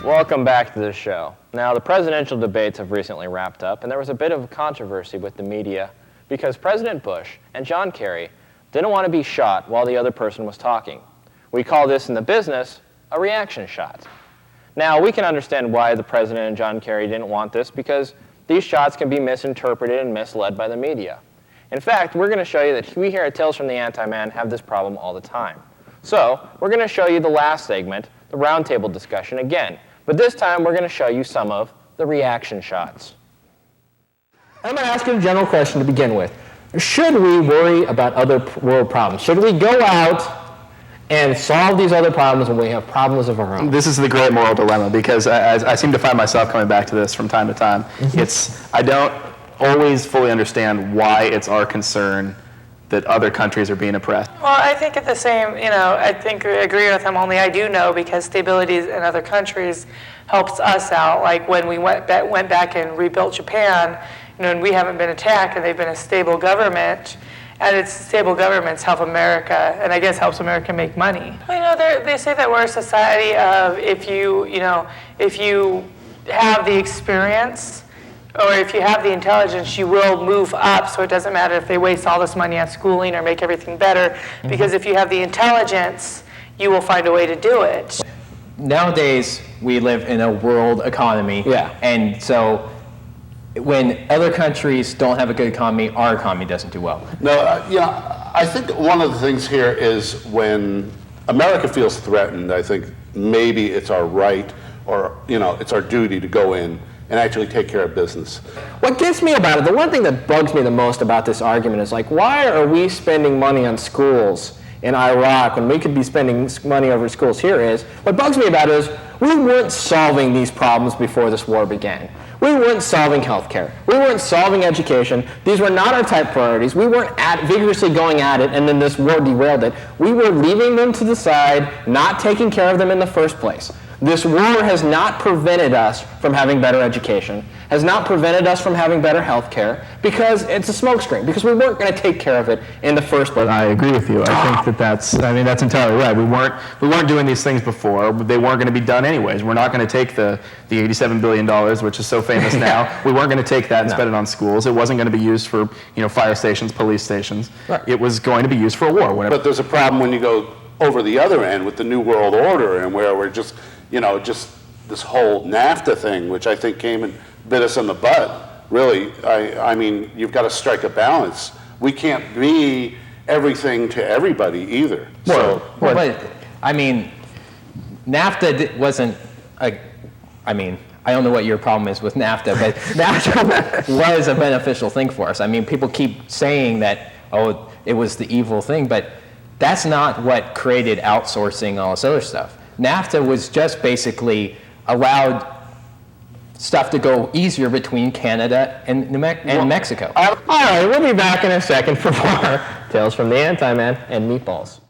Welcome back to the show. Now, the presidential debates have recently wrapped up, and there was a bit of a controversy with the media because President Bush and John Kerry didn't want to be shot while the other person was talking. We call this in the business a reaction shot. Now, we can understand why the president and John Kerry didn't want this because these shots can be misinterpreted and misled by the media. In fact, we're going to show you that we here at Tales from the Anti-Man have this problem all the time. So, we're going to show you the last segment, the roundtable discussion again. But this time, we're going to show you some of the reaction shots. I'm going to ask you a general question to begin with. Should we worry about other world problems? Should we go out and solve these other problems when we have problems of our own? This is the great moral dilemma, because I seem to find myself coming back to this from time to time. I don't always fully understand why it's our concern that other countries are being oppressed. Well, I think it's the same, I agree with him, only I do know because stability in other countries helps us out. Like when we went back and rebuilt Japan, and we haven't been attacked and they've been a stable government, and it's stable governments help America, and I guess helps America make money. Well, they say that we're a society of if you have the experience, or if you have the intelligence, you will move up, so it doesn't matter if they waste all this money on schooling or make everything better, because if you have the intelligence, you will find a way to do it. Nowadays, we live in a world economy, and so when other countries don't have a good economy, our economy doesn't do well. No, I think one of the things here is when America feels threatened, I think maybe it's our right, or it's our duty to go in and actually take care of business. What gets me about it, the one thing that bugs me the most about this argument is like, why are we spending money on schools in Iraq when we could be spending money over schools here? What bugs me about it is we weren't solving these problems before this war began. We weren't solving healthcare. We weren't solving education. These were not our top priorities. We weren't vigorously going at it, and then this war derailed it. We were leaving them to the side, not taking care of them in the first place. This war has not prevented us from having better education, has not prevented us from having better health care, because it's a smokescreen, because we weren't going to take care of it in the first place. I agree with you. I think that's entirely right. We weren't doing these things before. They weren't going to be done anyways. We're not going to take the $87 billion, which is so famous now. We weren't going to take that and spend it on schools. It wasn't going to be used for fire stations, police stations. Right. It was going to be used for a war. But there's a problem when you go over the other end with the New World Order, and where we're just this whole NAFTA thing, which I think came and bit us in the butt. Really, I mean, you've got to strike a balance. We can't be everything to everybody either. But I mean, NAFTA wasn't I don't know what your problem is with NAFTA, but NAFTA was a beneficial thing for us. I mean, people keep saying that, it was the evil thing, but that's not what created outsourcing, all this other stuff. NAFTA was just basically allowed stuff to go easier between Canada and Mexico. All right, we'll be back in a second for more Tales from the Anti-Man and Meatballs.